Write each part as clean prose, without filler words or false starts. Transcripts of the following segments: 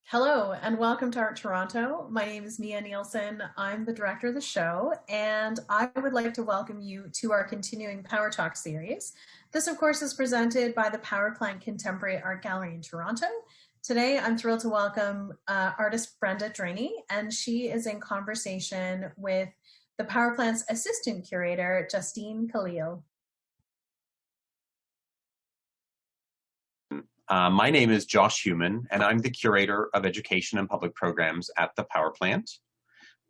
Hello and welcome to Art Toronto. My name is Nia Nielsen. I'm the director of the show, and I would like to welcome you to our continuing Power Talk series. This, of course, is presented by the Power Plant Contemporary Art Gallery in Toronto. Today, I'm thrilled to welcome artist Brenda Draney, and she is in conversation with the Power Plant's assistant curator, Justine Kohleal. My name is Josh Heumann, and I'm the Curator of Education and Public Programs at the Power Plant.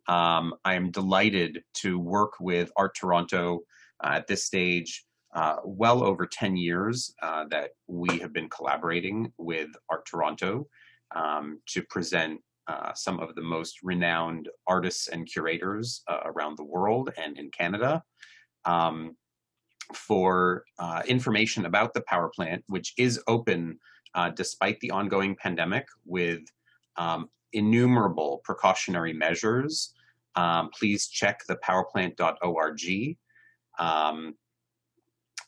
I am delighted to work with Art Toronto at this stage, well over 10 years that we have been collaborating with Art Toronto to present some of the most renowned artists and curators around the world and in Canada. For information about the power plant, which is open despite the ongoing pandemic with innumerable precautionary measures. Please check thepowerplant.org.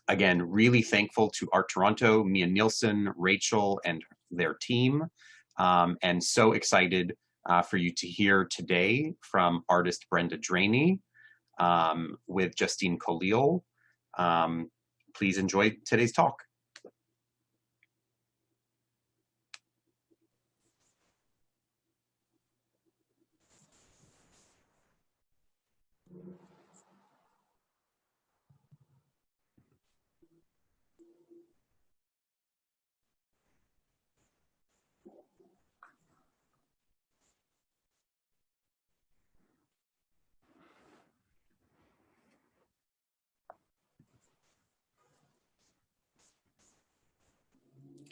Again, really thankful to Art Toronto, Mia Nielsen, Rachel, and their team, and so excited for you to hear today from artist Brenda Draney with Justine Kohleal. Please enjoy today's talk.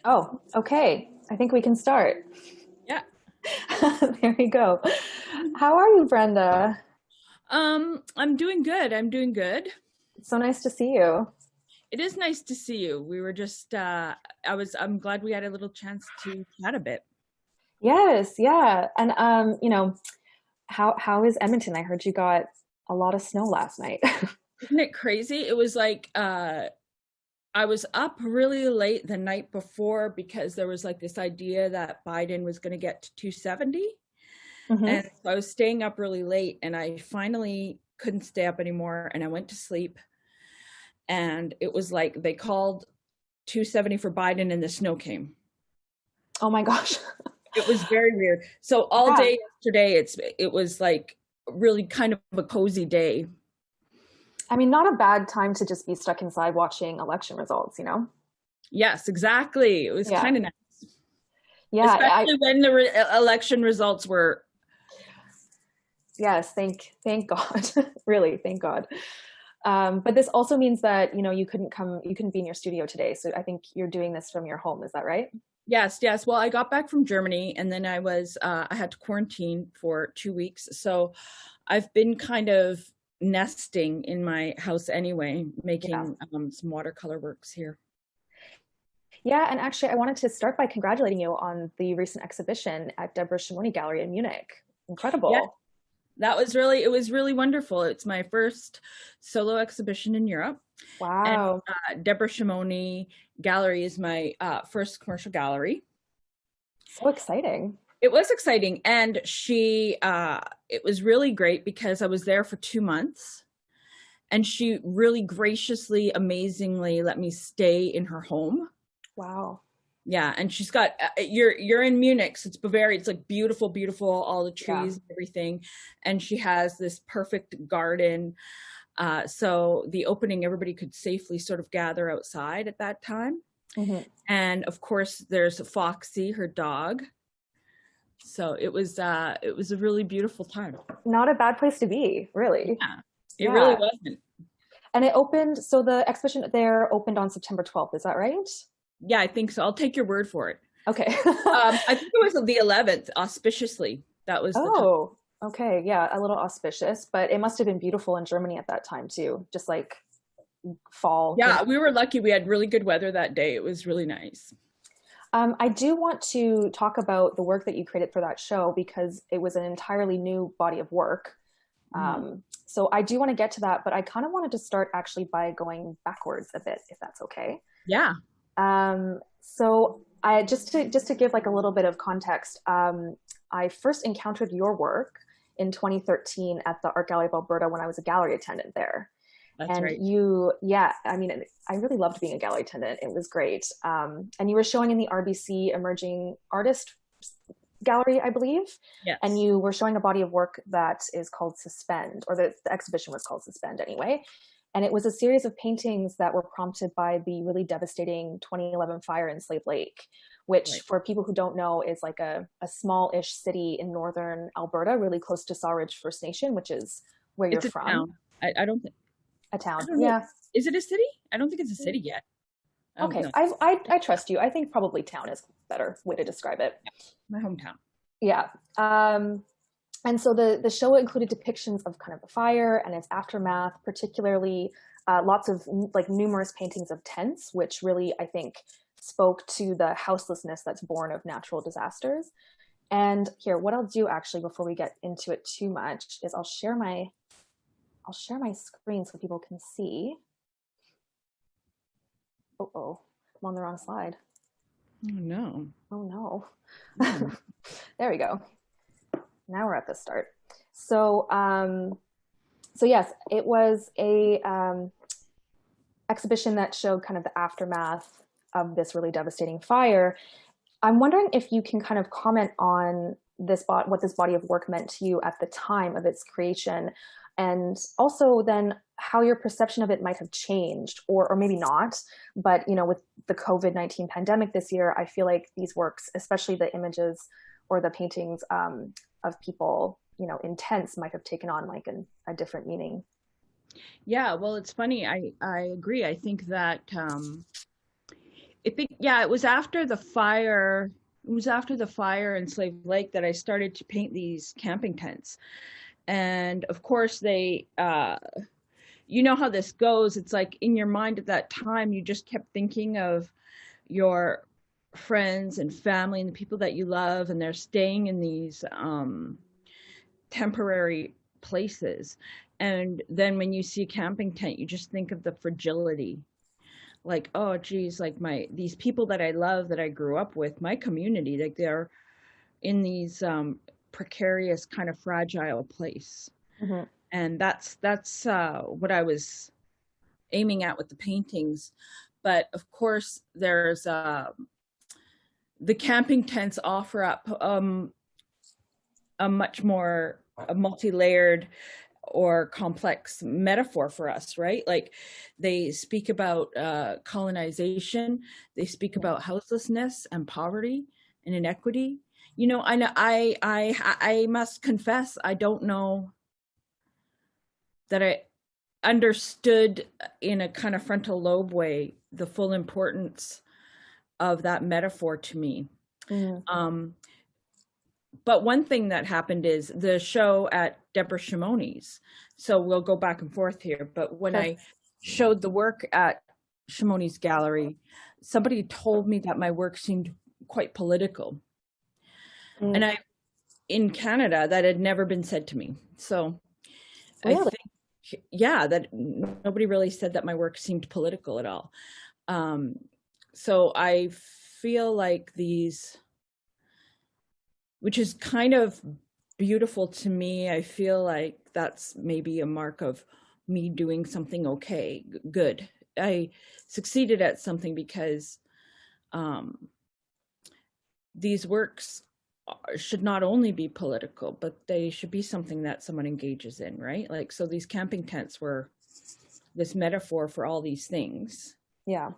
Oh, okay. I think we can start. Yeah. There we go. How are you, Brenda? I'm doing good. I'm doing good. It's so nice to see you. It is nice to see you. We were just I'm glad we had a little chance to chat a bit. Yes, yeah. And how is Edmonton? I heard you got a lot of snow last night. Isn't it crazy? It was like I was up really late the night before because there was like this idea that Biden was going to get to 270. And so I was staying up really late, and I finally couldn't stay up anymore, and I went to sleep. And it was like they called 270 for Biden and the snow came. Oh my gosh. It was very weird. So all day yesterday, it was like really kind of a cozy day. I mean, not a bad time to just be stuck inside watching election results, you know? Yes, exactly. It was kind of nice. Yeah. Especially when the election results were. Yes, thank God. Really, thank God. But this also means that, you couldn't be in your studio today. So I think you're doing this from your home. Is that right? Yes. Well, I got back from Germany, and then I had to quarantine for 2 weeks. So I've been kind of nesting in my house anyway, making some watercolor works here. Yeah, and actually I wanted to start by congratulating you on the recent exhibition at Deborah Shimoni Gallery in Munich. Incredible. Yeah, it was really wonderful. It's my first solo exhibition in Europe. Wow. And Deborah Shimoni Gallery is my first commercial gallery. So exciting. It was exciting, and it was really great because I was there for 2 months, and she really graciously, amazingly let me stay in her home. Wow. Yeah, and she's got, you're in Munich, so it's Bavaria, it's like beautiful, all the trees and everything, and she has this perfect garden. So the opening, everybody could safely sort of gather outside at that time. And of course, there's Foxy, her dog. So it was a really beautiful time. Not a bad place to be, really. Yeah, it really wasn't. And it opened, so the exhibition there opened on September 12th, is that right? Yeah, I think so. I'll take your word for it. Okay. I think it was the 11th, auspiciously. That was the time. Okay, yeah, a little auspicious, but it must have been beautiful in Germany at that time too, just like fall. Yeah, we were lucky. We had really good weather that day. It was really nice. I do want to talk about the work that you created for that show because it was an entirely new body of work. So I do want to get to that, but I kind of wanted to start actually by going backwards a bit, if that's okay. Yeah. So I just to give like a little bit of context, I first encountered your work in 2013 at the Art Gallery of Alberta when I was a gallery attendant there. That's And right. yeah, I mean, I really loved being a gallery attendant. It was great. And you were showing in the RBC Emerging Artist Gallery, I believe. Yes. And you were showing a body of work that is called Suspend, or the exhibition was called Suspend anyway. And it was a series of paintings that were prompted by the really devastating 2011 fire in Slave Lake, which Right. for people who don't know is like a small-ish city in northern Alberta, really close to Sawridge First Nation, which is where you're It's a from. town. I don't think. A town, I don't know. yeah. Is it a city? I don't think it's a city yet. Okay, No. I trust you. I think probably town is a better way to describe it. My hometown. Yeah. And so the show included depictions of kind of the fire and its aftermath, particularly lots of like numerous paintings of tents, which really, I think, spoke to the houselessness that's born of natural disasters. And here, what I'll do actually before we get into it too much is I'll share my screen so people can see. Oh, I'm on the wrong slide. Oh no. Oh no. There we go. Now we're at the start. So yes, it was a exhibition that showed kind of the aftermath of this really devastating fire. I'm wondering if you can kind of comment on what this body of work meant to you at the time of its creation, and also then how your perception of it might have changed, or maybe not. But with the COVID-19 pandemic this year, I feel like these works, especially the images or the paintings of people, in tents, might have taken on like a different meaning. Yeah, well, it's funny. I agree. I think that it was after the fire. It was after the fire in Slave Lake that I started to paint these camping tents. And of course they, you know how this goes. It's like in your mind at that time, you just kept thinking of your friends and family and the people that you love, and they're staying in these temporary places. And then when you see a camping tent, you just think of the fragility. Like, oh geez, like these people that I love, that I grew up with, my community, like they're in these precarious kind of fragile place. Mm-hmm. And that's what I was aiming at with the paintings. But of course there's the camping tents offer up a much more multi-layered or complex metaphor for us, right? Like they speak about colonization, they speak about houselessness and poverty and inequity. I must confess, I don't know that I understood in a kind of frontal lobe way the full importance of that metaphor to me. Mm. But one thing that happened is the show at Deborah Shimoni's. So we'll go back and forth here. But when I showed the work at Shimoni's gallery, somebody told me that my work seemed quite political. Mm. And in Canada, that had never been said to me. So really? I think, that nobody really said that my work seemed political at all. So I feel like these, which is kind of beautiful to me. I feel like that's maybe a mark of me doing something good. I succeeded at something because these works should not only be political, but they should be something that someone engages in, right? Like, so these camping tents were this metaphor for all these things. Yeah.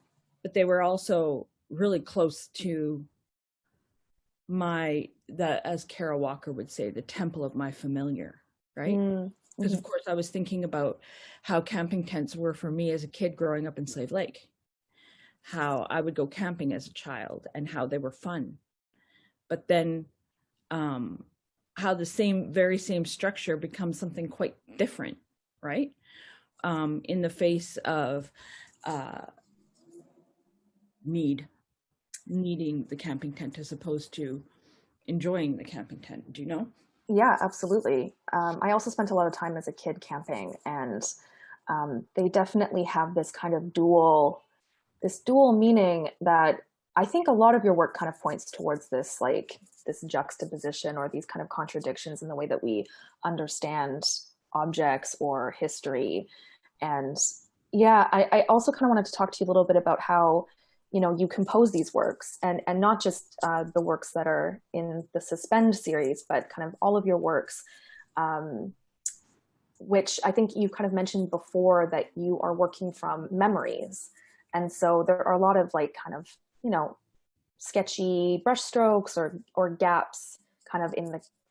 But they were also really close to as Carol Walker would say, the temple of my familiar, right? Because of course I was thinking about how camping tents were for me as a kid growing up in Slave Lake, how I would go camping as a child and how they were fun. But then how the very same structure becomes something quite different, right? In the face of needing the camping tent as opposed to enjoying the camping tent. Do you know? Yeah, absolutely. I also spent a lot of time as a kid camping, and they definitely have this kind of dual meaning that I think a lot of your work kind of points towards this, like this juxtaposition or these kind of contradictions in the way that we understand objects or history. And yeah, I also kind of wanted to talk to you a little bit about how, you know, you compose these works, and not just the works that are in the Suspend series, but kind of all of your works, which I think you kind of mentioned before that you are working from memories. And so there are a lot of like kind of, you know, sketchy brushstrokes or gaps kind of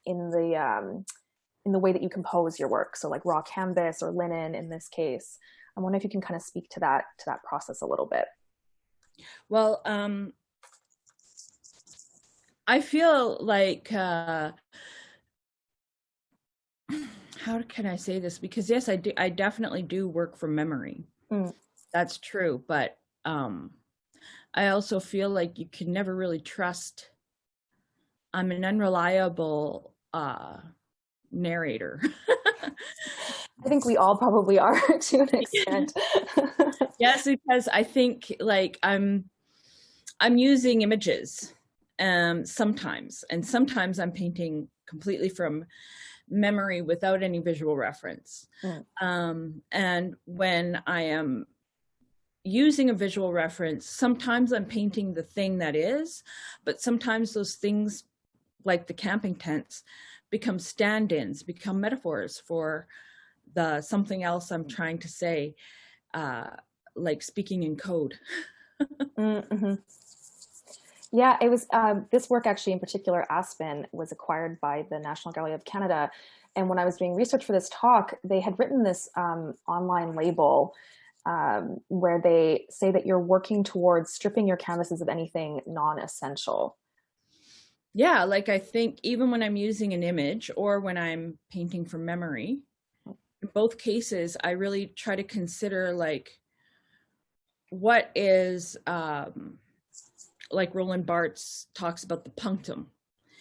in the way that you compose your work. So like raw canvas or linen in this case. I wonder if you can kind of speak to that process a little bit. Well, I feel like, how can I say this? Because yes, I definitely do work from memory. That's true. But I also feel like you can never really trust. I'm an unreliable narrator. I think we all probably are to an extent. Yes, because I think like I'm using images sometimes, and sometimes I'm painting completely from memory without any visual reference. And when I am using a visual reference, sometimes I'm painting the thing that is, but sometimes those things like the camping tents become stand-ins, become metaphors for the something else I'm trying to say, like speaking in code. Yeah, it was this work actually in particular, Aspen, was acquired by the National Gallery of Canada. And when I was doing research for this talk, they had written this online label where they say that you're working towards stripping your canvases of anything non-essential. Yeah, like I think even when I'm using an image or when I'm painting from memory, in both cases, I really try to consider like what is, like Roland Barthes talks about the punctum.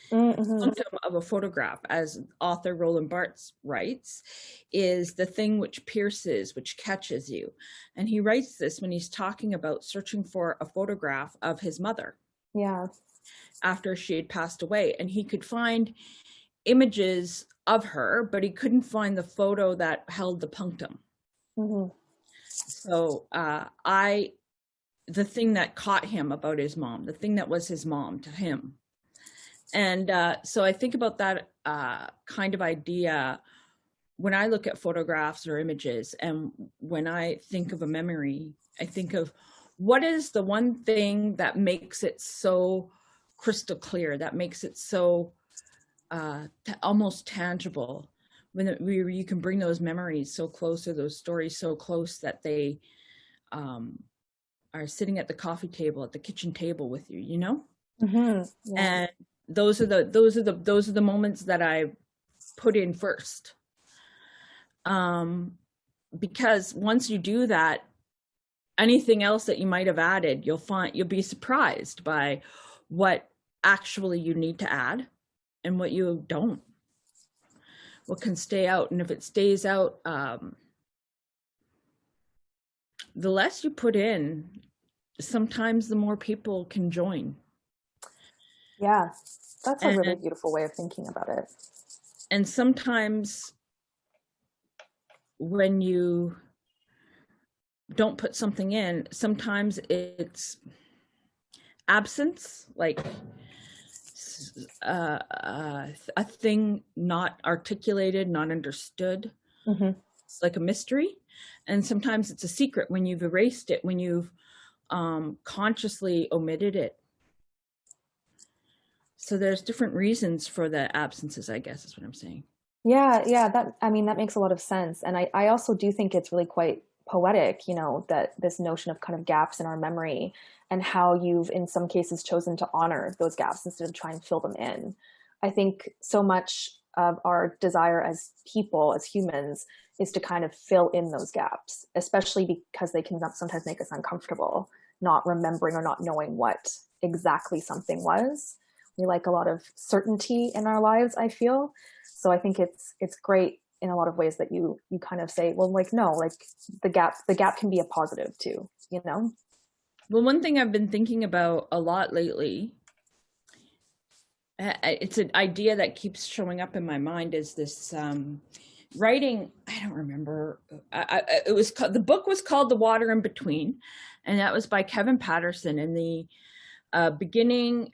The punctum of a photograph, as author Roland Barthes writes, is the thing which pierces, which catches you. And he writes this when he's talking about searching for a photograph of his mother. Yeah. After she had passed away, and he could find images of her, but he couldn't find the photo that held the punctum. So the thing that caught him about his mom, the thing that was his mom to him. And so I think about that kind of idea when I look at photographs or images, and when I think of a memory, I think of what is the one thing that makes it so crystal clear, that makes it so almost tangible, when you can bring those memories so close, or those stories so close that they are sitting at the coffee table, at the kitchen table with you, you know? Yeah. And those are the moments that I put in first. Because once you do that, anything else that you might have added, you'll be surprised by what actually you need to add and what you don't, what can stay out. And if it stays out, the less you put in, sometimes the more people can join. Yeah, that's a really beautiful way of thinking about it. And sometimes when you don't put something in, sometimes it's absence, like a thing not articulated, not understood. It's like a mystery. And sometimes it's a secret when you've erased it, when you've consciously omitted it. So there's different reasons for the absences, I guess is what I'm saying. Yeah, that makes a lot of sense. And I also do think it's really quite poetic, you know, that this notion of kind of gaps in our memory, and how you've in some cases chosen to honor those gaps instead of trying to fill them in. I think so much of our desire as people, as humans, is to kind of fill in those gaps, especially because they can sometimes make us uncomfortable, not remembering or not knowing what exactly something was. We like a lot of certainty in our lives, I feel. So I think it's great in a lot of ways that you kind of say, well, like, no, like the gap can be a positive too, you know? Well, one thing I've been thinking about a lot lately, it's an idea that keeps showing up in my mind, is this writing. I don't remember. It was the book was called The Water in Between, and that was by Kevin Patterson. And the beginning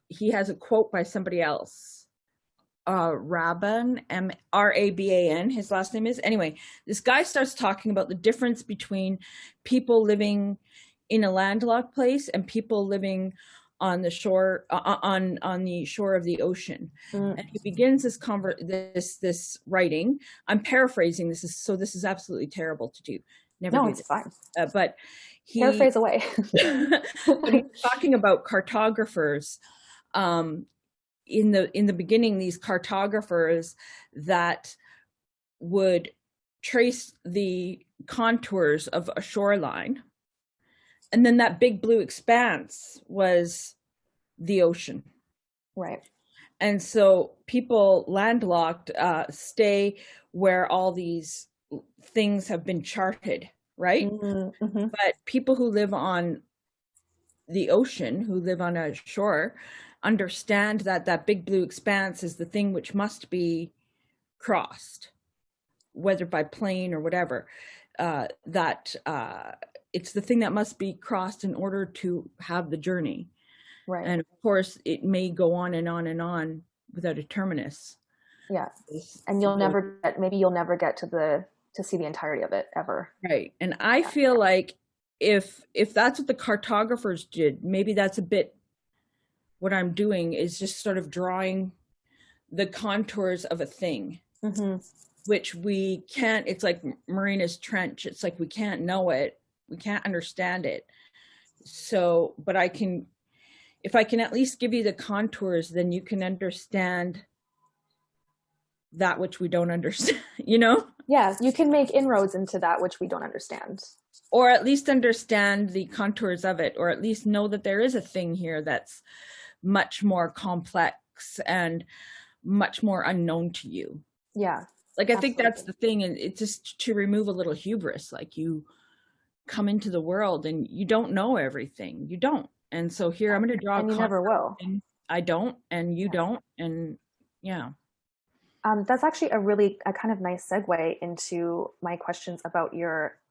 he has a quote by somebody else, Raban, Raban, his last name is. Anyway, this guy starts talking about the difference between people living in a landlocked place and people living on the shore, on the shore of the ocean. And he begins this writing. I'm paraphrasing. This is absolutely terrible to do. It's fine. But paraphrase away. But he's talking about cartographers. In the beginning, these cartographers that would trace the contours of a shoreline, and then that big blue expanse was the ocean. Right. And so people landlocked stay where all these things have been charted, right? But people who live on the ocean, who live on a shore, understand that that big blue expanse is the thing which must be crossed, whether by plane or whatever, it's the thing that must be crossed in order to have the journey. Right. And of course, it may go on and on and on without a terminus. Yeah. And you'll never get to see the entirety of it ever. Right. And I feel like if that's what the cartographers did, maybe that's a bit what I'm doing, is just sort of drawing the contours of a thing, which we can't. It's like Marina's Trench. It's like we can't know it. We can't understand it. So, but if I can at least give you the contours, then you can understand that which we don't understand, Yeah, you can make inroads into that which we don't understand. Or at least understand the contours of it, or at least know that there is a thing here that's much more complex and much more unknown to you. Yeah. Like, I think that's the thing. And it's just to remove a little hubris. Like, you come into the world and you don't know everything. You don't. And so here I'm going to draw. And you never will. I don't, and you don't. And yeah. That's actually a kind of nice segue into my questions about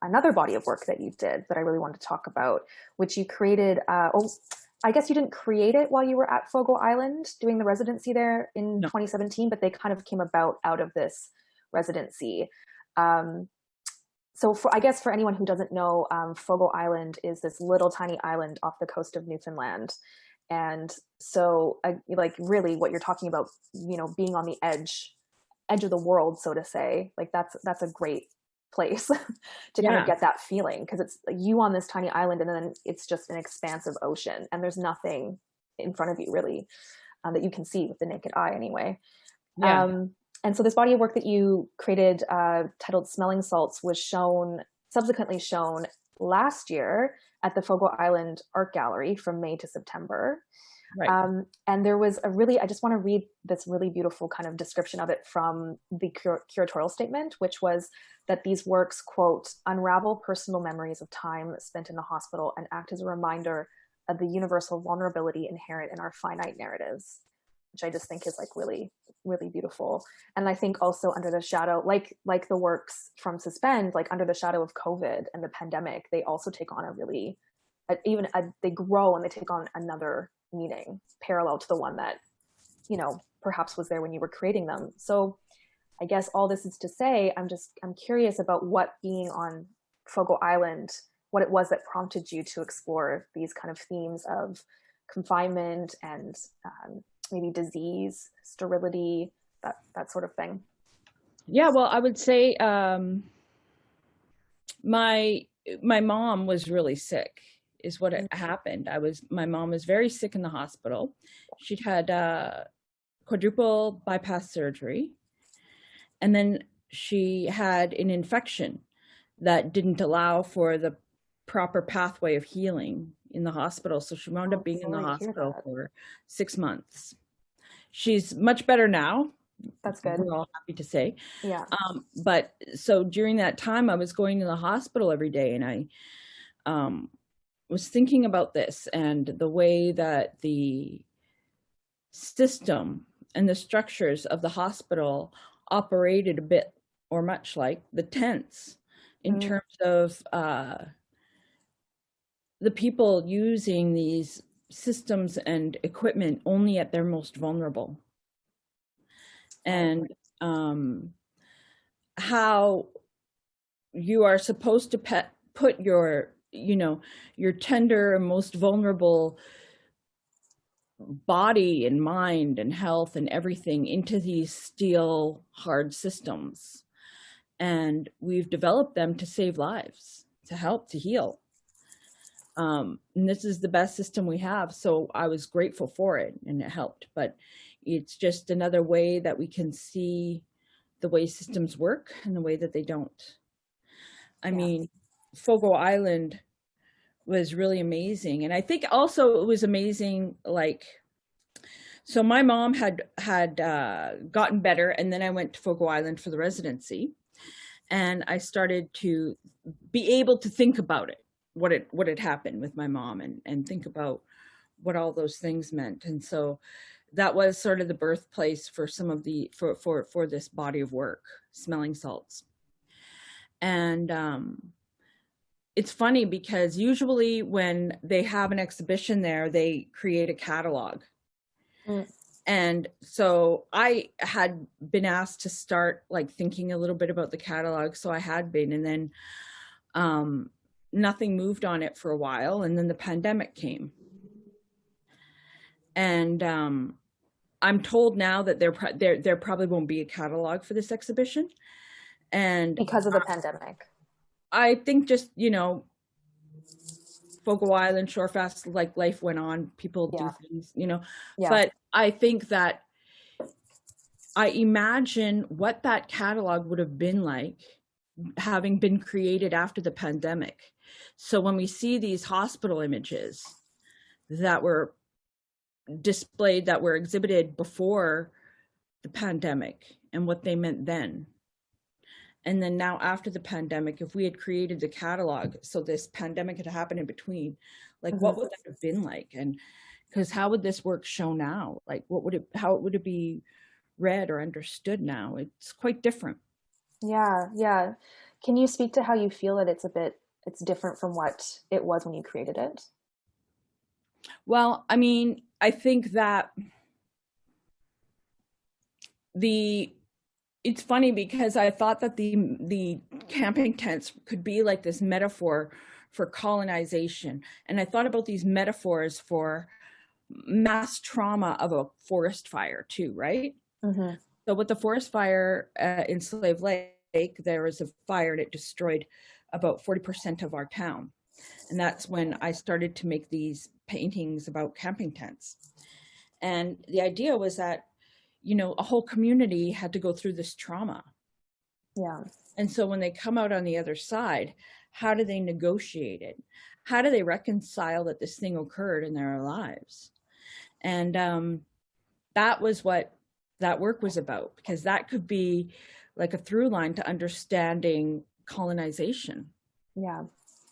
another body of work that you did that I really wanted to talk about, which you created. I guess you didn't create it while you were at Fogo Island doing the residency there in 2017, but they kind of came about out of this residency. So I guess for anyone who doesn't know, Fogo Island is this little tiny island off the coast of Newfoundland. And so like really what you're talking about, being on the edge of the world, so to say, like that's a great place to kind of get that feeling, because it's you on this tiny island and then it's just an expansive ocean and there's nothing in front of you really that you can see with the naked eye anyway. And so this body of work that you created titled Smelling Salts was subsequently shown last year at the Fogo Island Art Gallery from May to September. Right. And there was I just want to read this really beautiful kind of description of it from the curatorial statement, which was that these works, quote, unravel personal memories of time spent in the hospital and act as a reminder of the universal vulnerability inherent in our finite narratives, which I just think is like really, really beautiful. And I think also under the shadow, like the works from Suspend, like under the shadow of COVID and the pandemic, they also take on they grow and they take on another meaning parallel to the one that perhaps was there when you were creating them. So I guess all this is to say, I'm curious about what being on Fogo Island, what it was that prompted you to explore these kind of themes of confinement and maybe disease, sterility, that sort of thing. Yeah, well, I would say my mom was really sick is what happened. My mom was very sick in the hospital. She'd had quadruple bypass surgery. And then she had an infection that didn't allow for the proper pathway of healing in the hospital. So she wound up being in the hospital for 6 months. She's much better now. That's good. We're all happy to say. Yeah. But so during that time, I was going to the hospital every day, and was thinking about this and the way that the system and the structures of the hospital operated a bit or much like the tents in terms of the people using these systems and equipment only at their most vulnerable. And how you are supposed to put your, you know, your tender and most vulnerable body and mind and health and everything into these steel hard systems. And we've developed them to save lives, to help, to heal. And this is the best system we have. So I was grateful for it and it helped, but it's just another way that we can see the way systems work and the way that they don't. I mean, Fogo Island was really amazing. And I think also it was amazing, like, so my mom had gotten better, and then I went to Fogo Island for the residency, and I started to be able to think about it, what had happened with my mom, and think about what all those things meant. And so that was sort of the birthplace for some of the, for this body of work, Smelling Salts. And it's funny because usually when they have an exhibition there, they create a catalog. And so I had been asked to start like thinking a little bit about the catalog. So I had been, and then nothing moved on it for a while. And then the pandemic came. And I'm told now that there probably won't be a catalog for this exhibition. And because of the pandemic. I think just, you know, Fogo Island, Shorefast, like life went on, people do things, you know, but I think that I imagine what that catalog would have been like having been created after the pandemic. So when we see these hospital images that were displayed, that were exhibited before the pandemic and what they meant then. And then now after the pandemic, if we had created the catalog, so this pandemic had happened in between, like what would that have been like? And because how would this work show now? Like how would it be read or understood now? It's quite different. Yeah. Can you speak to how you feel that it's different from what it was when you created it? Well, I mean, I think that it's funny because I thought that the camping tents could be like this metaphor for colonization. And I thought about these metaphors for mass trauma of a forest fire too, right? So with the forest fire in Slave Lake, there was a fire and it destroyed about 40% of our town. And that's when I started to make these paintings about camping tents. And the idea was that, you know, a whole community had to go through this trauma. Yeah. And so when they come out on the other side, how do they negotiate it? How do they reconcile that this thing occurred in their lives? And that was what that work was about, because that could be like a through line to understanding colonization. Yeah.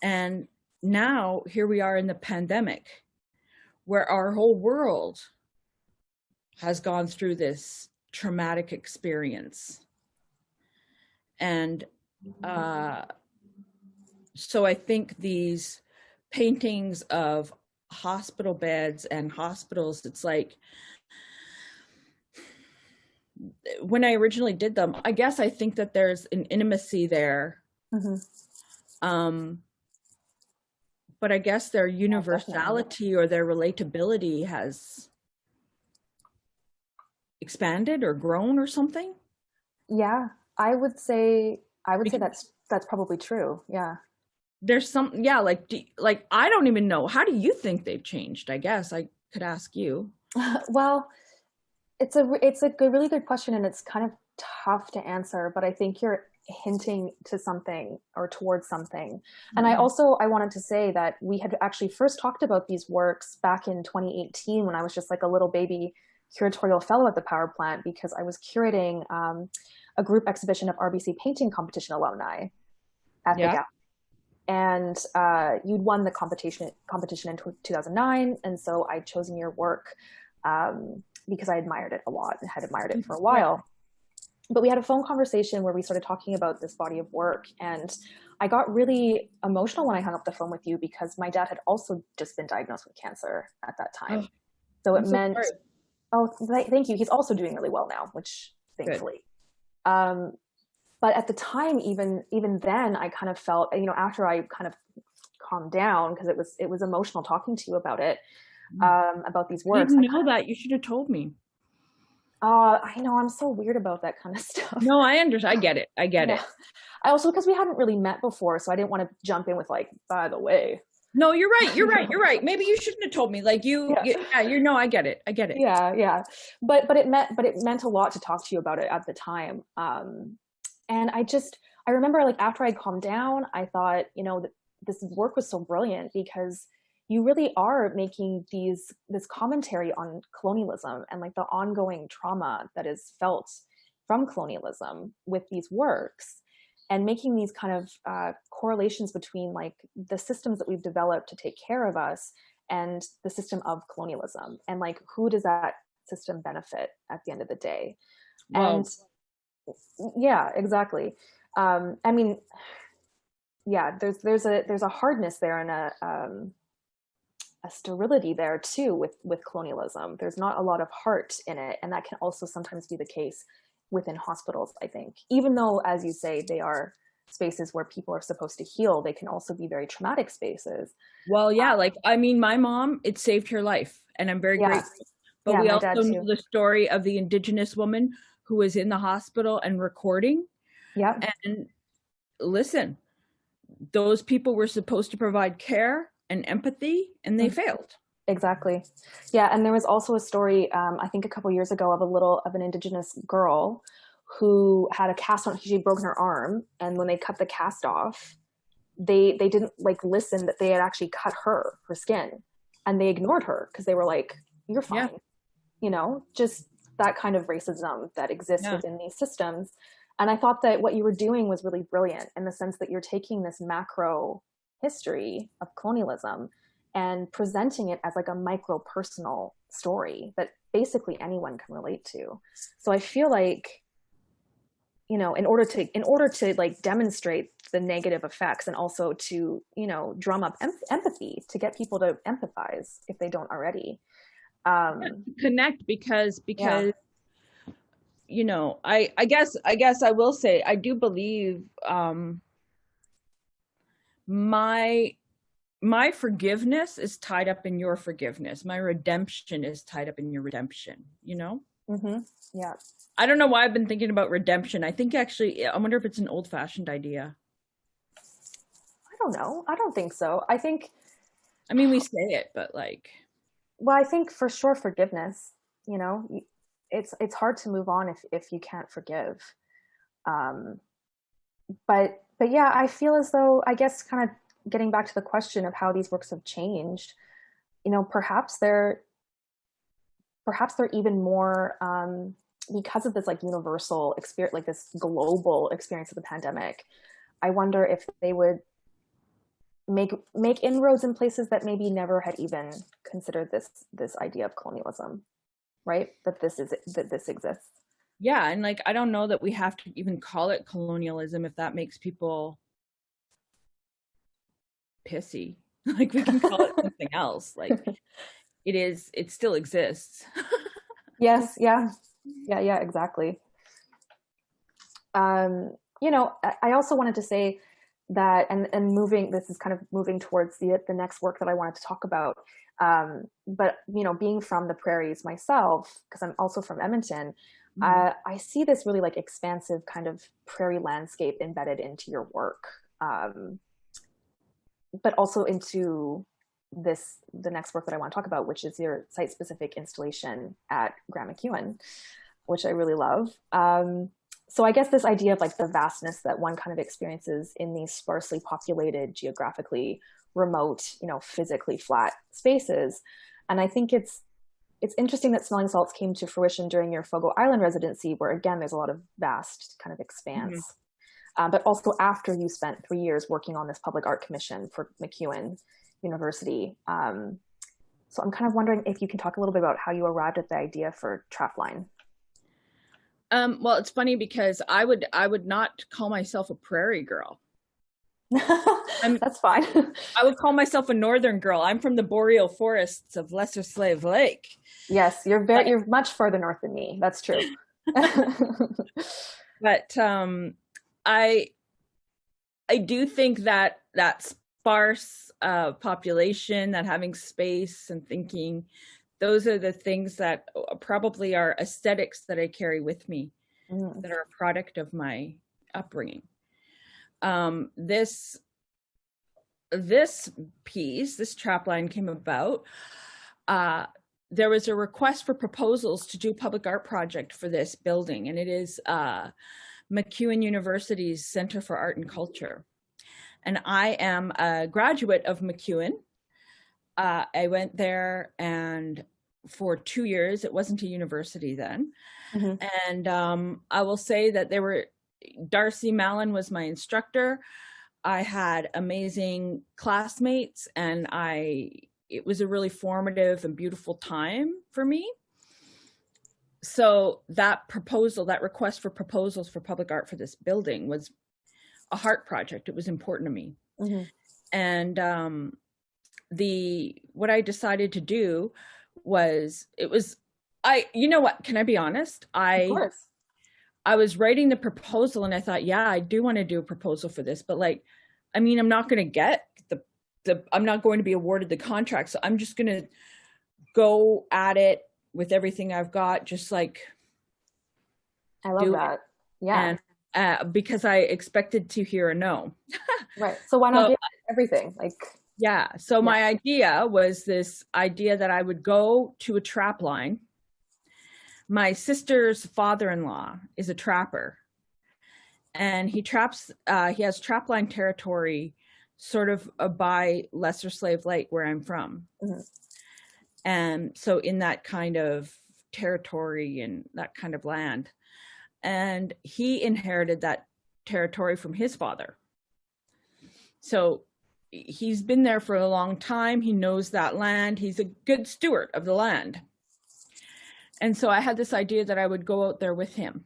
And now here we are in the pandemic, where our whole world has gone through this traumatic experience. And so I think these paintings of hospital beds and hospitals, it's like, when I originally did them, I guess I think that there's an intimacy there. But I guess their universality or their relatability has expanded or grown or something. Yeah, I would say that's probably true. Yeah. There's some, like I don't even know. How do you think they've changed? I guess I could ask you. Well, it's a really good question, and it's kind of tough to answer, but I think you're hinting to something or towards something. And I wanted to say that we had actually first talked about these works back in 2018 when I was just like a little baby curatorial fellow at the power plant, because I was curating a group exhibition of RBC Painting Competition alumni at the gallery. And you'd won the competition in 2009, and so I'd chosen your work because I admired it a lot and had admired it for a while. But we had a phone conversation where we started talking about this body of work, and I got really emotional when I hung up the phone with you because my dad had also just been diagnosed with cancer at that time. So it meant, thank you. He's also doing really well now, which thankfully. But at the time, even then, I kind of felt, after I kind of calmed down, because it was emotional talking to you about it, about these works. I didn't know that. You should have told me. I know, I'm so weird about that kind of stuff. No, I understand. I get it. I also, because we hadn't really met before, so I didn't want to jump in with like, by the way. No, you're right. Maybe you shouldn't have told me. Like I get it. Yeah. But it meant a lot to talk to you about it at the time. And I remember, like, after I calmed down, I thought, that this work was so brilliant because you really are making this commentary on colonialism and like the ongoing trauma that is felt from colonialism with these works, and making these kind of correlations between like the systems that we've developed to take care of us and the system of colonialism, and like who does that system benefit at the end of the day. Wow. And yeah, exactly. I mean, yeah, there's a hardness there and a sterility there too with colonialism. There's not a lot of heart in it, and that can also sometimes be the case within hospitals, I think. Even though, as you say, they are spaces where people are supposed to heal, they can also be very traumatic spaces. Well, yeah, my mom, it saved her life, and I'm very grateful. But we also know the story of the Indigenous woman who was in the hospital and recording. Yeah. And listen, those people were supposed to provide care and empathy, and they failed. Exactly. Yeah. And there was also a story, I think a couple years ago, of an Indigenous girl who had a cast on. She'd broken her arm, and when they cut the cast off, they didn't like listen that they had actually cut her skin, and they ignored her because they were like, "You're fine." Just that kind of racism that exists within these systems. And I thought that what you were doing was really brilliant in the sense that you're taking this macro history of colonialism and presenting it as like a micro personal story that basically anyone can relate to. So I feel like, in order to like demonstrate the negative effects, and also to, drum up empathy, to get people to empathize if they don't already. Connect because I guess I will say, I do believe my forgiveness is tied up in your forgiveness. My redemption is tied up in your redemption, Mm-hmm. Yeah. I don't know why I've been thinking about redemption. I think actually, I wonder if it's an old-fashioned idea. I don't know. I don't think so. I mean, we say it, but like. Well, I think for sure forgiveness, it's hard to move on if you can't forgive. But yeah, I feel as though, I guess, kind of getting back to the question of how these works have changed, perhaps they're even more, because of this like universal experience, like this global experience of the pandemic. I wonder if they would make inroads in places that maybe never had even considered this idea of colonialism, right? That this exists. Yeah, and like I don't know that we have to even call it colonialism if that makes people pissy. Like we can call it something else. Like it still exists. Yes, yeah, exactly. I also wanted to say that, and this is kind of moving towards the next work that I wanted to talk about. But being from the prairies myself, because I'm also from Edmonton, I see this really like expansive kind of prairie landscape embedded into your work, but also into the next work that I want to talk about, which is your site-specific installation at Grand MacEwan, which I really love. So I guess this idea of like the vastness that one kind of experiences in these sparsely populated, geographically remote, physically flat spaces. And I think it's interesting that Smelling Salts came to fruition during your Fogo Island residency, where again, there's a lot of vast kind of expanse. but also after you spent 3 years working on this public art commission for MacEwan University. So I'm kind of wondering if you can talk a little bit about how you arrived at the idea for Trapline. Well, it's funny because I would not call myself a prairie girl. That's fine. I would call myself a northern girl. I'm from the boreal forests of Lesser Slave Lake. Yes, you're much further north than me. That's true. But I do think that sparse population, that having space and thinking, those are the things that probably are aesthetics that I carry with me, that are a product of my upbringing. This piece, this trapline came about. There was a request for proposals to do a public art project for this building, and it is MacEwan University's Center for Art and Culture. And I am a graduate of MacEwan. I went there and for 2 years, it wasn't a university then. And I will say that Darcy Mallon was my instructor. I had amazing classmates, and it was a really formative and beautiful time for me. So that request for proposals for public art for this building was a heart project. It was important to me. And what I decided to do was, you know what, can I be honest? Of course. I was writing the proposal and I thought, yeah, I do want to do a proposal for this, but I'm not going to get I'm not going to be awarded the contract. So I'm just going to go at it with everything I've got. Just I love that. Yeah. And because I expected to hear a no. Right. So why not give everything? Yeah. So my idea was this idea that I would go to a trap line. My sister's father-in-law is a trapper, and he has trapline territory sort of by Lesser Slave Lake, where I'm from. And so in that kind of territory and that kind of land, and he inherited that territory from his father. So he's been there for a long time. He knows that land. He's a good steward of the land. And so I had this idea that I would go out there with him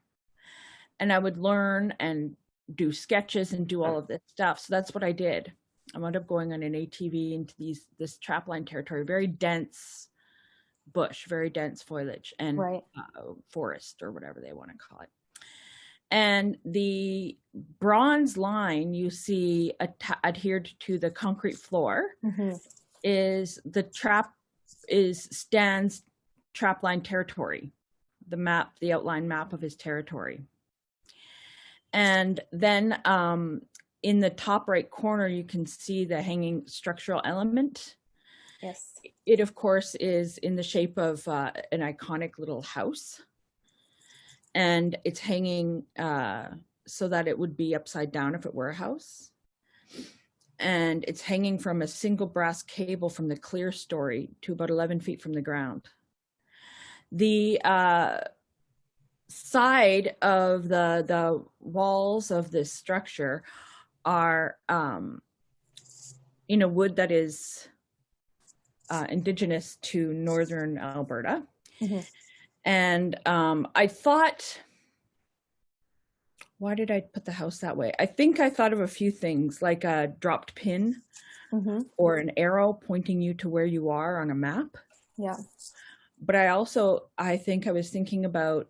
and I would learn and do sketches and do all of this stuff. So that's what I did. I wound up going on an ATV into this trapline territory, very dense bush, very dense foliage and forest or whatever they want to call it. And the bronze line you see adhered to the concrete floor stands trapline territory, the outline map of his territory. And then in the top right corner, you can see the hanging structural element. Yes. It, of course, is in the shape of an iconic little house. And it's hanging so that it would be upside down if it were a house. And it's hanging from a single brass cable from the clear story to about 11 feet from the ground. The side of the walls of this structure are in a wood that is indigenous to northern Alberta. And I thought, why did I put the house that way? I think I thought of a few things, like a dropped pin or an arrow pointing you to where you are on a map. Yeah. But I think I was thinking about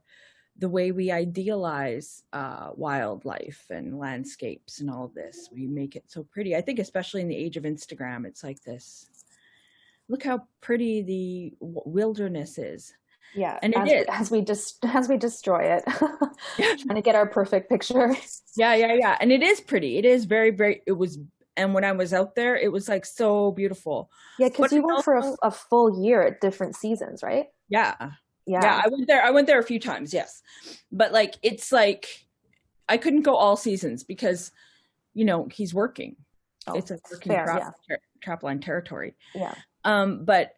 the way we idealize wildlife and landscapes and all of this. We make it so pretty. I think especially in the age of Instagram, it's like this. Look how pretty the wilderness is. Yeah, and as we destroy it, trying to get our perfect picture. Yeah, and it is pretty. It is very, very. It was, and when I was out there, it was like so beautiful. Yeah, because you went for a full year at different seasons, right? Yeah. I went there a few times. Yes, but it's like I couldn't go all seasons because, he's working. It's a working trapline territory. Yeah. But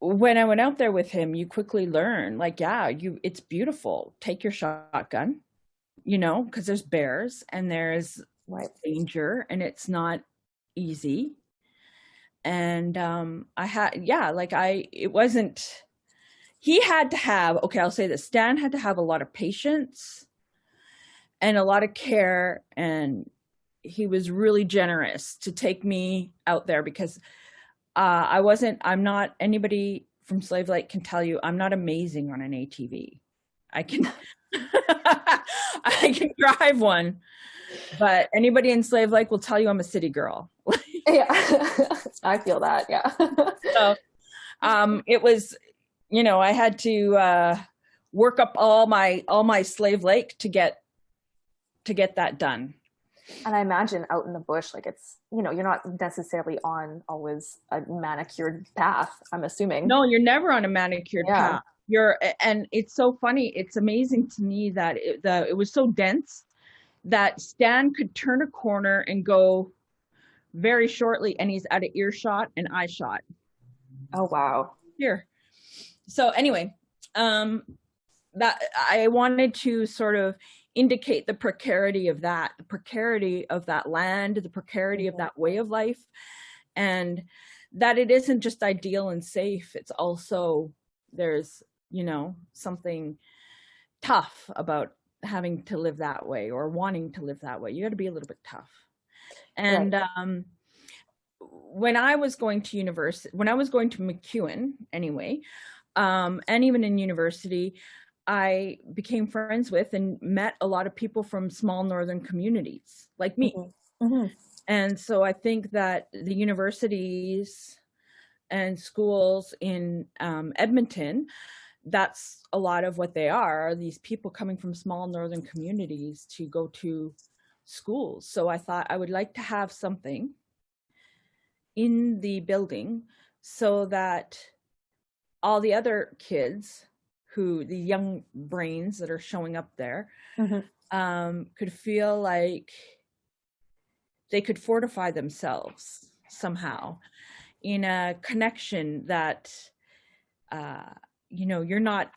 when I went out there with him, you quickly learn, it's beautiful. Take your shotgun, you know, because there's bears and there's Right. danger and it's not easy. And it wasn't, he had to have, okay, I'll say this, Stan had to have a lot of patience and a lot of care, and he was really generous to take me out there because I'm not, anybody from Slave Lake can tell you, I'm not amazing on an ATV. I can, I can drive one, but anybody in Slave Lake will tell you I'm a city girl. Yeah, I feel that. Yeah. So, it was, you know, I had to work up all my Slave Lake to get that done. And I imagine out in the bush, like it's, you know, you're not necessarily on always a manicured path, I'm assuming. No, you're never on a manicured path. And it's so funny. It's amazing to me that it was so dense that Stan could turn a corner and go very shortly, and he's at an earshot and eye shot. Oh, wow. Here. So anyway, that I wanted to sort of indicate the precarity of that land, the precarity of that way of life, and that it isn't just ideal and safe. It's also, there's, you know, something tough about having to live that way or wanting to live that way. You got to be a little bit tough. And right. When I was going to university, when I was going to MacEwan anyway, and even in university, I became friends with and met a lot of people from small northern communities like me. Mm-hmm. Mm-hmm. And so I think that the universities and schools in Edmonton, that's a lot of what they are these people coming from small northern communities to go to schools. So I thought I would like to have something in the building so that all the other kids the young brains that are showing up there, mm-hmm. Could feel like they could fortify themselves somehow in a connection that, you know, you're not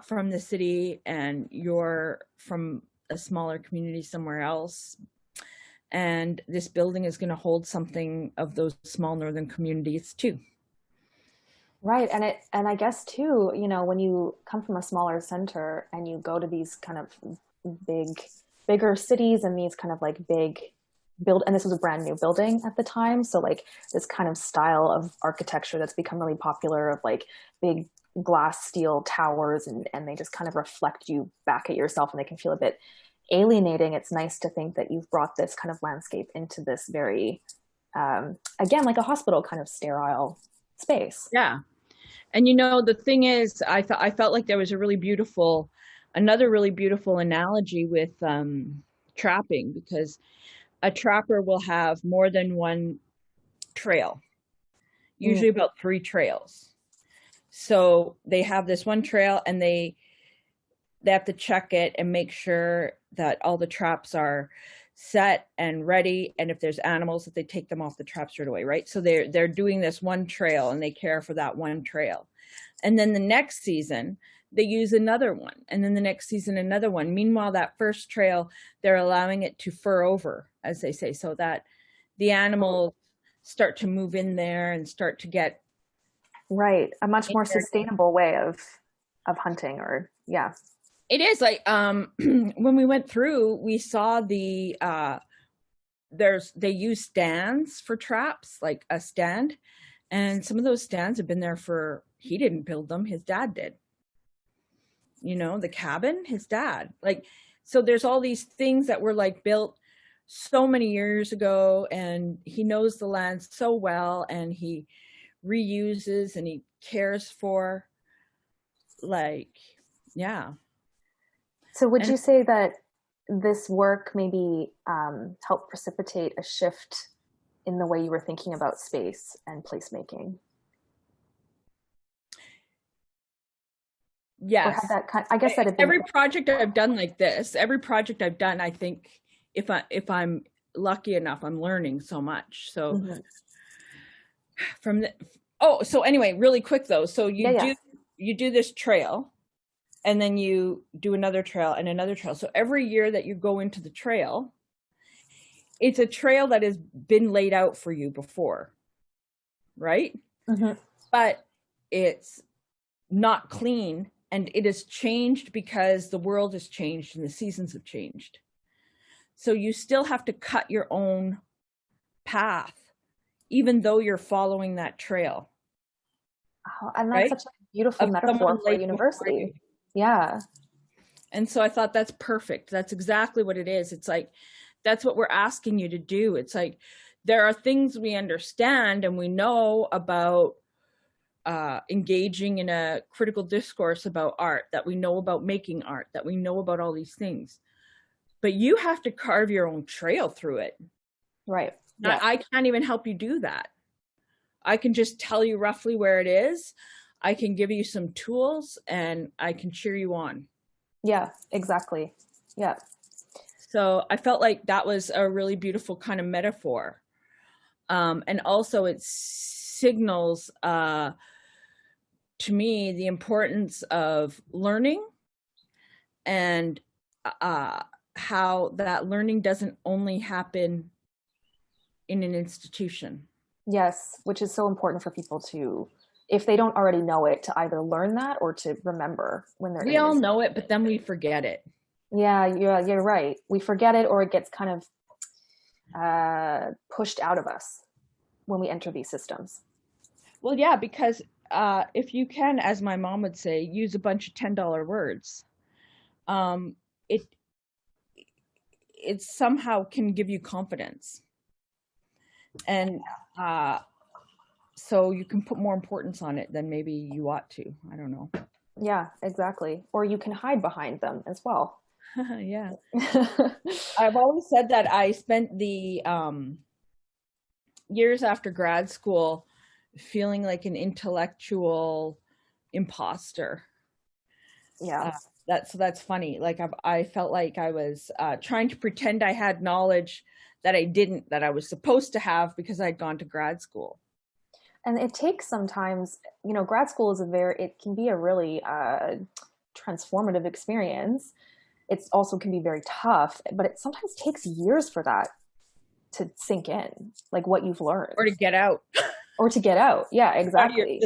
from the city and you're from a smaller community somewhere else. And this building is going to hold something of those small northern communities too. Right. And I guess too, you know, when you come from a smaller center and you go to these kind of bigger cities and these kind of like big and this was a brand new building at the time. So like this kind of style of architecture that's become really popular of like big glass steel towers and they just kind of reflect you back at yourself and they can feel a bit alienating. It's nice to think that you've brought this kind of landscape into this very, again, like a hospital kind of sterile space. Yeah. And you know, the thing is, I felt like there was another really beautiful analogy with trapping, because a trapper will have more than one trail, usually about 3 trails. So they have this one trail and they have to check it and make sure that all the traps are set and ready, and if there's animals that they take them off the traps right away, right? So they're doing this one trail and they care for that one trail, and then the next season they use another one, and then the next season another one. Meanwhile, that first trail, they're allowing it to fur over, as they say, so that the animals start to move in there and start to get right, a much more sustainable way of hunting. Or yeah, it is like when we went through, we saw they use stands for traps, like a stand, and some of those stands have been there he didn't build them, his dad did. You know, the cabin, his dad. Like, so there's all these things that were like built so many years ago, and he knows the land so well, and he reuses and he cares for, like, yeah. So would you say that this work maybe helped precipitate a shift in the way you were thinking about space and placemaking? Yes. I guess that every project I've done like this, I think if I'm lucky enough, I'm learning so much. So so anyway, really quick though. So you do this trail. and then you do another trail and another trail. So every year that you go into the trail, it's a trail that has been laid out for you before, right? Mm-hmm. But it's not clean, and it has changed because the world has changed and the seasons have changed. So you still have to cut your own path, even though you're following that trail. Oh, and that's right? such a beautiful metaphor for university. Yeah. And so I thought that's perfect. That's exactly what it is. It's like, that's what we're asking you to do. It's like, there are things we understand and we know about engaging in a critical discourse about art, that we know about making art, that we know about all these things. But you have to carve your own trail through it. Right. Now, I can't even help you do that. I can just tell you roughly where it is. I can give you some tools and I can cheer you on. Yeah, exactly. Yeah. So I felt like that was a really beautiful kind of metaphor. And also it signals to me the importance of learning, and how that learning doesn't only happen in an institution. Yes, which is so important for people to, if they don't already know it, to either learn that or to remember when they're. We all know it, but then we forget it. Yeah, you're right. We forget it, or it gets kind of pushed out of us when we enter these systems. Well, yeah, because if you can, as my mom would say, use a bunch of $10 words, it somehow can give you confidence. And so you can put more importance on it than maybe you ought to. I don't know. Yeah, exactly. Or you can hide behind them as well. Yeah. I've always said that I spent the years after grad school feeling like an intellectual imposter. Yeah. That's funny. Like I felt like I was trying to pretend I had knowledge that I didn't, that I was supposed to have because I'd gone to grad school. And it takes sometimes, grad school is it can be a really transformative experience. It also can be very tough, but it sometimes takes years for that to sink in, like what you've learned. Or to get out. Yeah, exactly.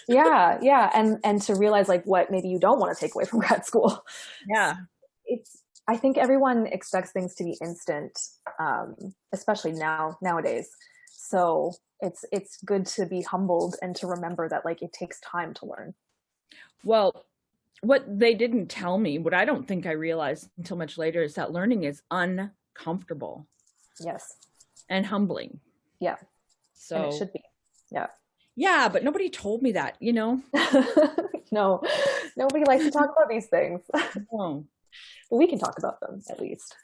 Yeah. And to realize like what maybe you don't want to take away from grad school. Yeah. I think everyone expects things to be instant, especially nowadays. So it's good to be humbled and to remember that like it takes time to learn. Well, what they didn't tell me, what I don't think I realized until much later, is that learning is uncomfortable. Yes. And humbling. Yeah. So and it should be. Yeah. Yeah, but nobody told me that, No, nobody likes to talk about these things. No. But we can talk about them at least.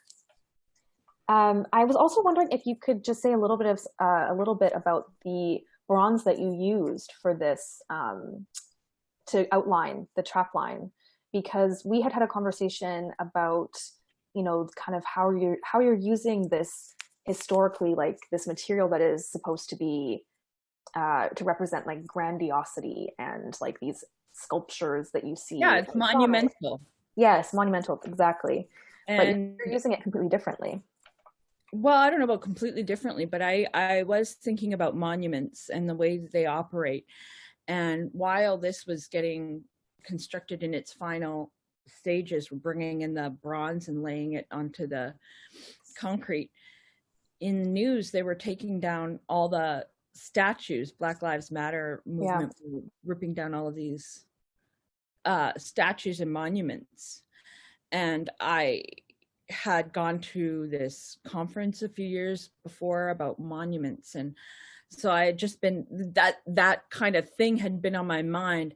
I was also wondering if you could just say a little bit about the bronze that you used for this to outline the trap line, because we had a conversation about kind of how you're using this historically, like this material that is supposed to be to represent like grandiosity and like these sculptures that you see. Yeah, it's monumental. Yes, monumental, exactly. And but you're using it completely differently. Well, I don't know about completely differently, but I was thinking about monuments and the way that they operate. And while this was getting constructed in its final stages, we're bringing in the bronze and laying it onto the concrete. In the news, they were taking down all the statues. Black Lives Matter movement, ripping down all of these statues and monuments. And I had gone to this conference a few years before about monuments, and so I had just been that kind of thing had been on my mind.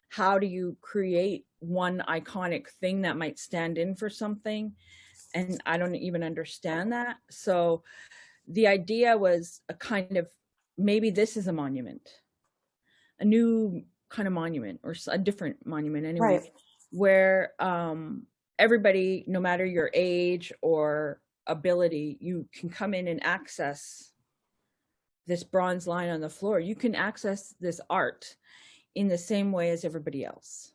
How do you create one iconic thing that might stand in for something? And I don't even understand that. So the idea was a kind of, maybe this is a monument, a new kind of monument, or a different monument anyway, right. Where everybody, no matter your age or ability, you can come in and access this bronze line on the floor. You can access this art in the same way as everybody else.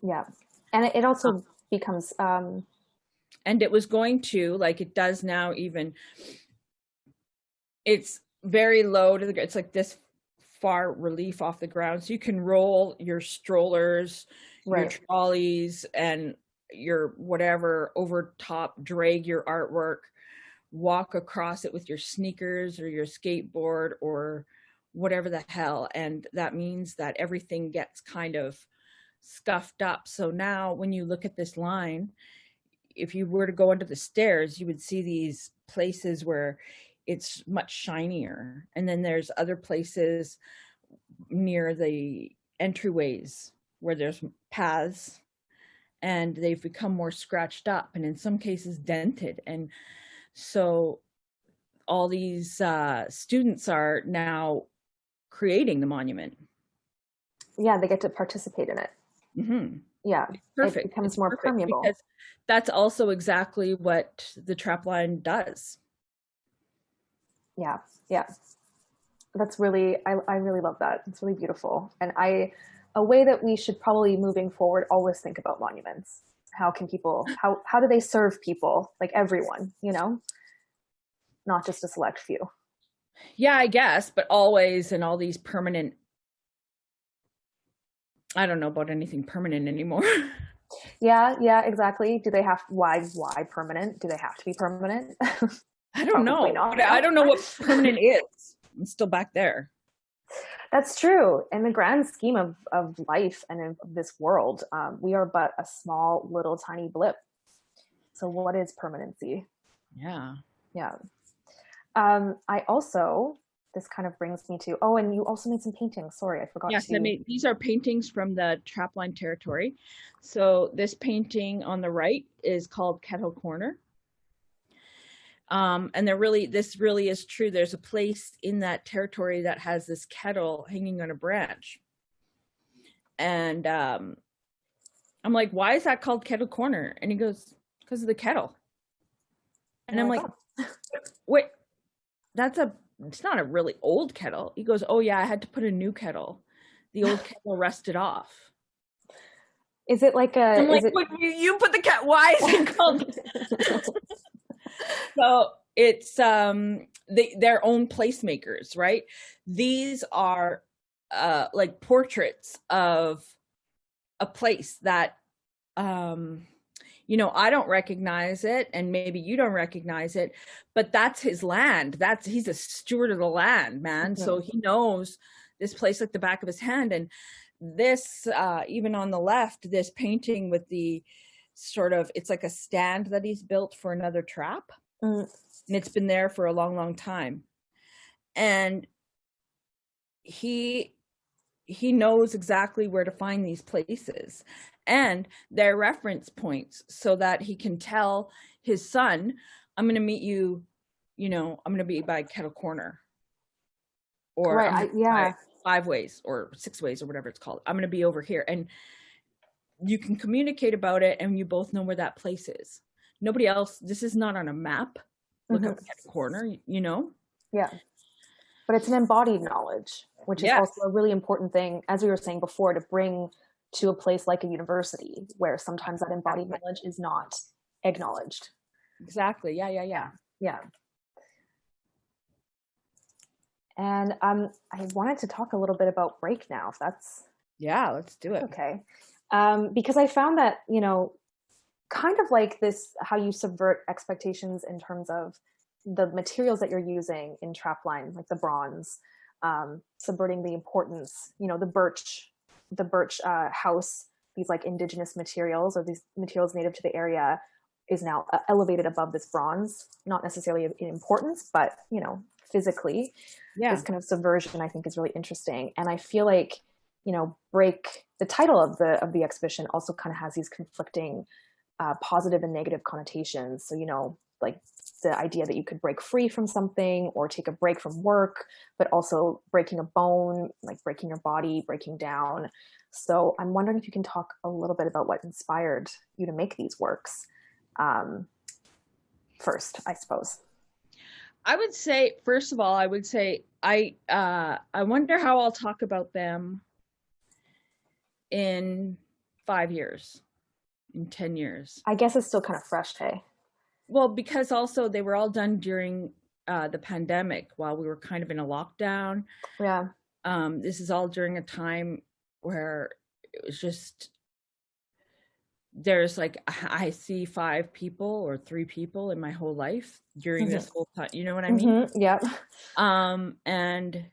Yeah. And it also becomes and it was going to, like it does now, even it's very low to the, it's like this far relief off the ground, so you can roll your strollers, your trolleys, and your whatever over top, drag your artwork, walk across it with your sneakers or your skateboard or whatever the hell. And that means that everything gets kind of scuffed up. So now when you look at this line, if you were to go under the stairs, you would see these places where it's much shinier. And then there's other places near the entryways where there's paths and they've become more scratched up and in some cases dented. And so all these students are now creating the monument. Yeah, they get to participate in it. Mm-hmm. Yeah, perfect. It becomes more permeable. Because that's also exactly what the trapline does. Yeah, yeah. That's really, I really love that. It's really beautiful. And a way that we should probably moving forward always think about monuments. How can people, how do they serve people? Like everyone, you know? Not just a select few. Yeah, I guess, but always, and all these permanent, I don't know about anything permanent anymore. Yeah, exactly. Do they have, why permanent? Do they have to be permanent? I don't know. I don't know what permanent is. I'm still back there. That's true. In the grand scheme of life and of this world, we are but a small, little, tiny blip. So what is permanency? Yeah. Yeah. I also, this kind of brings me to, and you also made some paintings. Sorry, I forgot to. Yes, I made, these are paintings from the trapline territory. So this painting on the right is called Kettle Corner. And this really is true. There's a place in that territory that has this kettle hanging on a branch. And I'm like, why is that called Kettle Corner? And he goes, because of the kettle. And I'm like, wait, it's not a really old kettle. He goes, oh yeah, I had to put a new kettle. The old kettle rusted off. Is it like a, I'm like, you put the cat, why is it called? So it's their own placemakers, right? These are like portraits of a place that I don't recognize it, and maybe you don't recognize it, but that's his land. He's a steward of the land, man. Mm-hmm. So he knows this place like the back of his hand. And this, even on the left, this painting with the sort of, it's like a stand that he's built for another trap. Mm. And it's been there for a long, long time. And he knows exactly where to find these places and their reference points so that he can tell his son, I'm going to meet you, I'm going to be by Kettle Corner. Or right, 5 ways or 6 ways or whatever it's called. I'm going to be over here. And you can communicate about it and you both know where that place is. Nobody else, this is not on a map. Look up Kettle Corner, Yeah. But it's an embodied knowledge, which is also a really important thing, as we were saying before, to bring to a place like a university where sometimes that embodied knowledge is not acknowledged. Exactly. Yeah. And I wanted to talk a little bit about break now, if that's... Yeah, let's do it. Okay. Because I found that, kind of like this, how you subvert expectations in terms of the materials that you're using in trapline, like the bronze, subverting the importance, the birch house, these like indigenous materials or these materials native to the area is now elevated above this bronze, not necessarily in importance, but, physically. Yeah. This kind of subversion, I think, is really interesting. And I feel like, break, the title of the exhibition also kind of has these conflicting positive and negative connotations. So, like the idea that you could break free from something or take a break from work, but also breaking a bone, like breaking your body, breaking down. So I'm wondering if you can talk a little bit about what inspired you to make these works first, I suppose. I would say, first of all, I wonder how I'll talk about them in 5 years. in 10 years. I guess it's still kind of fresh, hey? Well, because also they were all done during the pandemic while we were kind of in a lockdown. Yeah. This is all during a time where it was just, there's like, I see 5 people or 3 people in my whole life during this whole time. You know what I mean? Yeah. And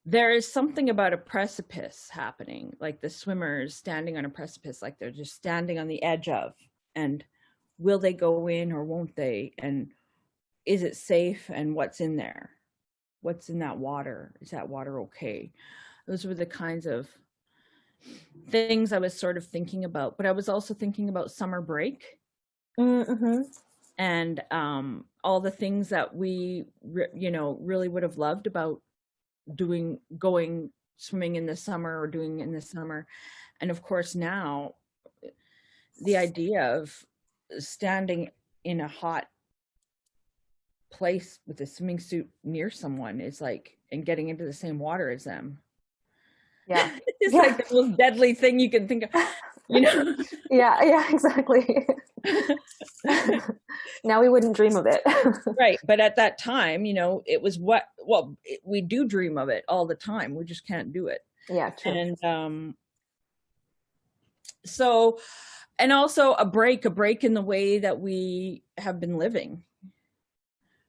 there is something about a precipice happening, like the swimmers standing on a precipice, like they're just standing on the edge of, and will they go in or won't they? And is it safe? And what's in there? What's in that water? Is that water okay? Those were the kinds of things I was sort of thinking about, but I was also thinking about summer break and all the things that we, really would have loved about going swimming in the summer or doing in the summer. And of course now the idea of standing in a hot place with a swimming suit near someone is like, and getting into the same water as them. Yeah. It's like the most deadly thing you can think of, Yeah, exactly. Now we wouldn't dream of it. Right. But at that time, it was we do dream of it all the time. We just can't do it. Yeah, true. And so, and also a break in the way that we have been living,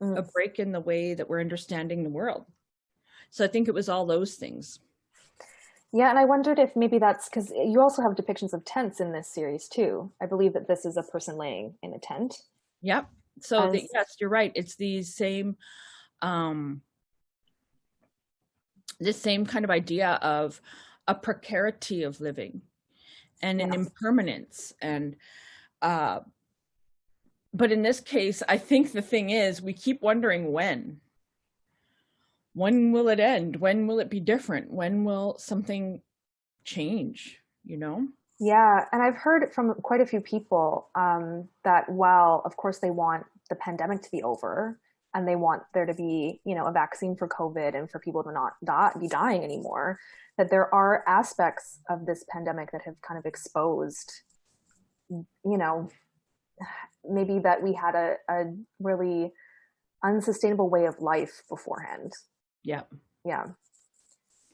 a break in the way that we're understanding the world. So I think it was all those things. Yeah, and I wondered if maybe that's because you also have depictions of tents in this series too. I believe that this is a person laying in a tent. Yep. So yes, you're right. It's these same, this same kind of idea of a precarity of living and an impermanence. And, but in this case, I think the thing is, we keep wondering when will it end? When will it be different? When will something change, Yeah, and I've heard from quite a few people that while, of course, they want the pandemic to be over and they want there to be, a vaccine for COVID and for people to not be dying anymore, that there are aspects of this pandemic that have kind of exposed, maybe that we had a really unsustainable way of life beforehand. Yeah. Yeah.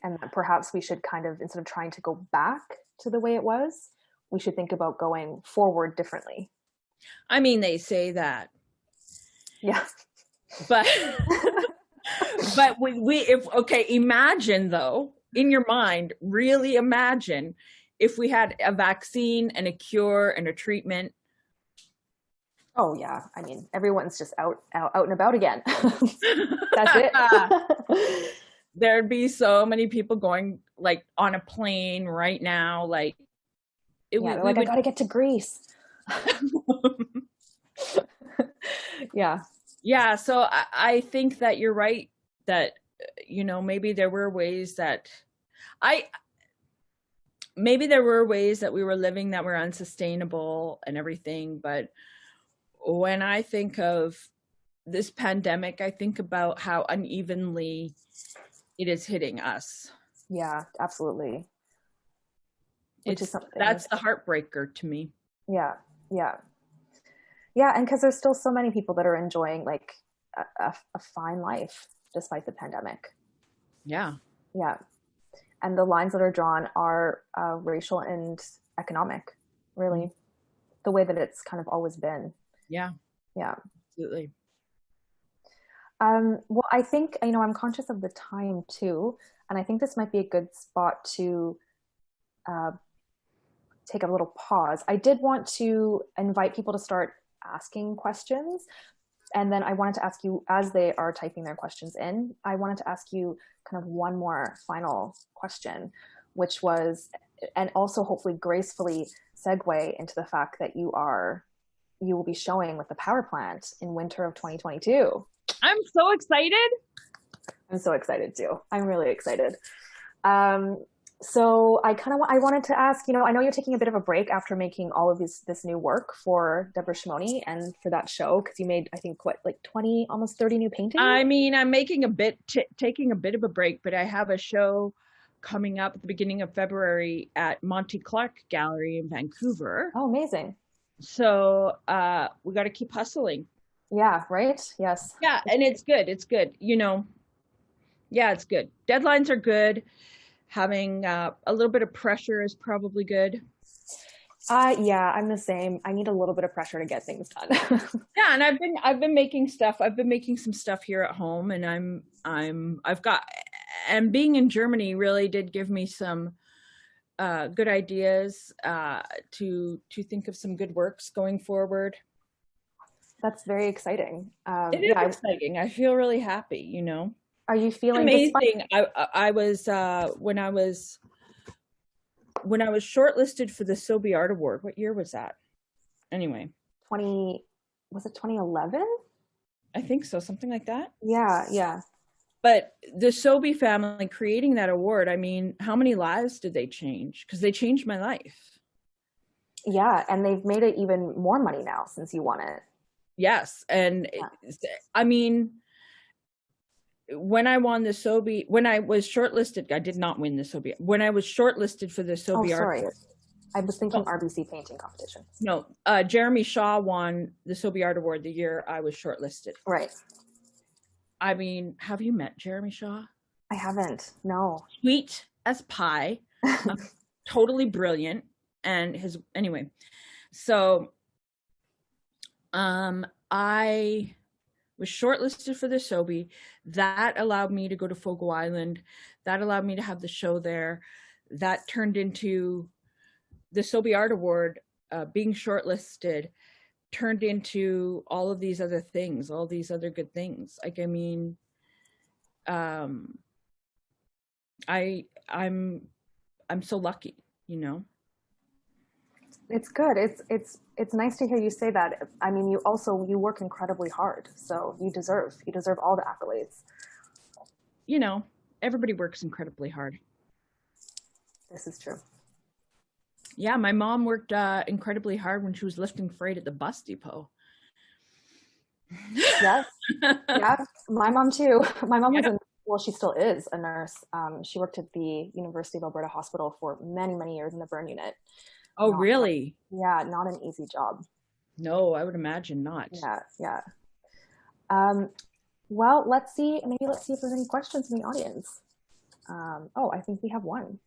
And that perhaps we should kind of, instead of trying to go back to the way it was, we should think about going forward differently. I mean, they say that. Yeah. But imagine though, in your mind, really imagine if we had a vaccine and a cure and a treatment. Oh yeah. I mean, everyone's just out and about again. That's it. There'd be so many people going like on a plane right now. Like, I gotta get to Greece. Yeah. Yeah. So I think that you're right that, maybe there were ways that we were living that were unsustainable and everything. But when I think of this pandemic, I think about how unevenly it is hitting us. Yeah, absolutely. That's the heartbreaker to me. Yeah. And because there's still so many people that are enjoying like a fine life despite the pandemic. Yeah. And the lines that are drawn are racial and economic, really, the way that it's kind of always been. Yeah. Absolutely. Well, I think, I'm conscious of the time too, and I think this might be a good spot to take a little pause. I did want to invite people to start asking questions, and then I wanted to ask you, as they are typing their questions in, I wanted to ask you kind of one more final question, which was, and also hopefully gracefully segue into the fact that you will be showing with the Power Plant in winter of 2022. I'm so excited. I'm so excited too. I'm really excited. So I wanted to ask, I know you're taking a bit of a break after making all of this new work for Deborah Shimoni and for that show, because you made, I think, 20, almost 30 new paintings? I mean, I'm making taking a bit of a break, but I have a show coming up at the beginning of February at Monty Clark Gallery in Vancouver. Oh, amazing. So we got to keep hustling. Yeah, right? Yes. Yeah, and it's good. It's good. You know, yeah, it's good. Deadlines are good. Having a little bit of pressure is probably good. Yeah, I'm the same. I need a little bit of pressure to get things done. Yeah, and I've been making stuff. I've been making some stuff here at home, and and being in Germany really did give me some good ideas to think of some good works going forward. That's very exciting. It is exciting. I feel really happy, you know. Are you feeling amazing? I was when I was shortlisted for the Sobey Art Award. What year was that? Anyway, was it 2011? I think so, something like that. Yeah, yeah. But the Sobey family creating that award, I mean, how many lives did they change? Because they changed my life. Yeah, and they've made it even more money now since you won it. Yes, and I mean, when I won the Sobey, when I was shortlisted, I did not win the Sobey. When I was shortlisted for the Sobey Art Award. I was thinking RBC Painting Competition. No, Jeremy Shaw won the Sobey Art Award the year I was shortlisted. Right. I mean, have you met Jeremy Shaw? I haven't, no. Sweet as pie, totally brilliant. And anyway, so I was shortlisted for the Sobey. That allowed me to go to Fogo Island. That allowed me to have the show there. That turned into the Sobey Art Award, being shortlisted, turned into all of these other things, all these other good things. Like, I mean, I'm so lucky, you know. It's good. It's nice to hear you say that. I mean, you work incredibly hard, so you deserve all the accolades. You know, everybody works incredibly hard. This is true. Yeah, my mom worked incredibly hard when she was lifting freight at the bus depot. Yes, yeah, my mom too. My mom was she still is a nurse. She worked at the University of Alberta Hospital for many, many years in the burn unit. Oh, really? Yeah, not an easy job. No, I would imagine not. Yeah. Well, let's see if there's any questions in the audience. I think we have one.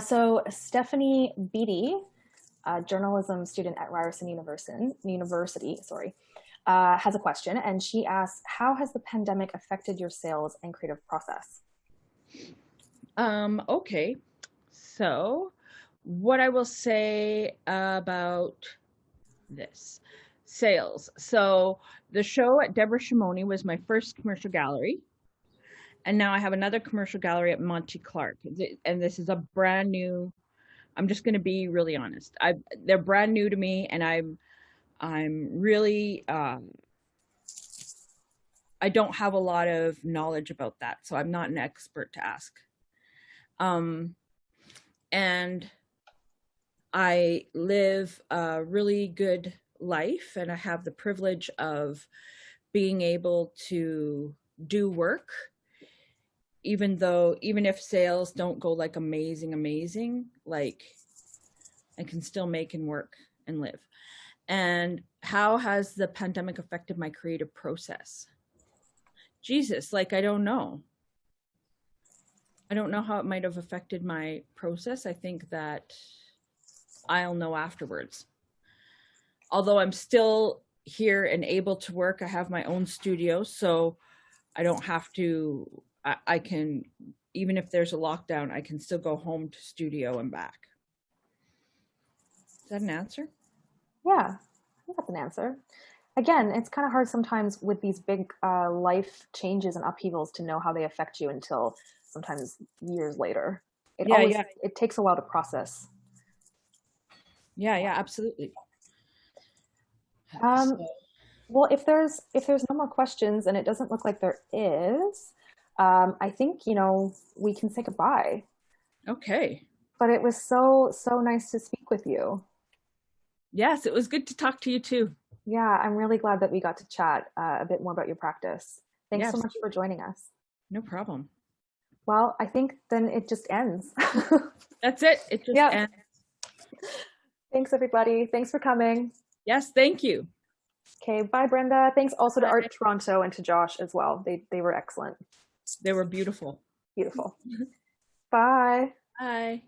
So Stephanie Beatty, a journalism student at Ryerson University, has a question, and she asks, how has the pandemic affected your sales and creative process? Okay. So what I will say about this sales. So the show at Deborah Shimoni was my first commercial gallery. And now I have another commercial gallery at Monty Clark. And this is a brand new, I'm just going to be really honest. They're brand new to me, and I'm really, I don't have a lot of knowledge about that. So I'm not an expert to ask. And I live a really good life, and I have the privilege of being able to do work, even if sales don't go like amazing, like I can still make and work and live. And how has the pandemic affected my creative process? Jesus, like, I don't know. I don't know how it might have affected my process. I think that I'll know afterwards. Although I'm still here and able to work, I have my own studio, so I don't have to, I can, even if there's a lockdown, I can still go home to studio and back. Is that an answer? Yeah, I think that's an answer. Again, it's kind of hard sometimes with these big life changes and upheavals to know how they affect you until sometimes years later. It takes a while to process. Yeah, absolutely. Well, if there's no more questions, and it doesn't look like there is, I think, we can say goodbye. Okay. But it was so nice to speak with you. Yes, it was good to talk to you too. Yeah, I'm really glad that we got to chat a bit more about your practice. Thanks so much for joining us. No problem. Well, I think then it just ends. That's it. It just ends. Thanks, everybody. Thanks for coming. Yes, thank you. Okay, bye, Brenda. Thanks also to Art Toronto and to Josh as well. They were excellent. They were beautiful. Beautiful. Bye. Bye.